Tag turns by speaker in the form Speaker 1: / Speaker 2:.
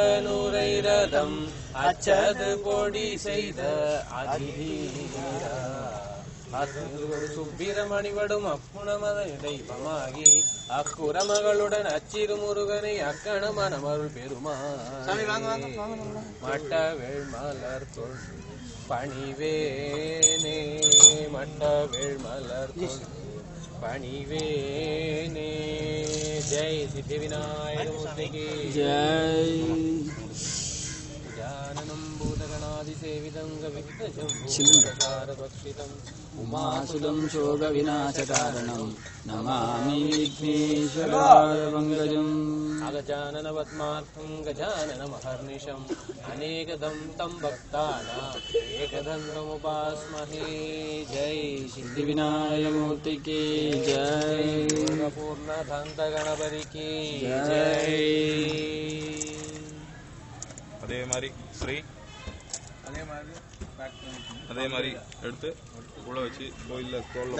Speaker 1: அஜீவனுரைரதம் அச்சது பொடி செய்த அதிதீரா சுப்பிரமணிவடும் அப்புணமத தெய்வமாகி அக்குரமகளுடன் அச்சிறு முருகனை அக்கண மனமருள் பெருமா மட்ட வேள்மலர் தொல் பணிவேனே மட்ட வேள்மலர் பணிவேனே. ஜெய் சித்தி விநாயக மூர்த்திக்கு ஜெய். கஜானனம் பூதகணாதிசேவிதங்க விக்னசம்பூதகாரபக்ஷிதம்
Speaker 2: உமாசுதம் சோக விநாசகாரணம் நமாமி விக்னேஸ்வராய மங்களம்.
Speaker 1: அகஜானன பத்மார்த்தம் கஜானனமஹர்நிஷம் அநேகதம் தம் பக்தானாம் ஏகதந்தமுபாஸ்மஹே. ஜெய்
Speaker 2: சித்தி விநாயக மூர்த்திக்கு ஜெய்.
Speaker 1: பூர்ணதந்த கணபதிக்கு ஜெய்.
Speaker 3: அதே மாதிரி ஸ்ரீ அதே மாதிரி எடுத்து உள்ள வச்சு கோயில்ல தோல்ல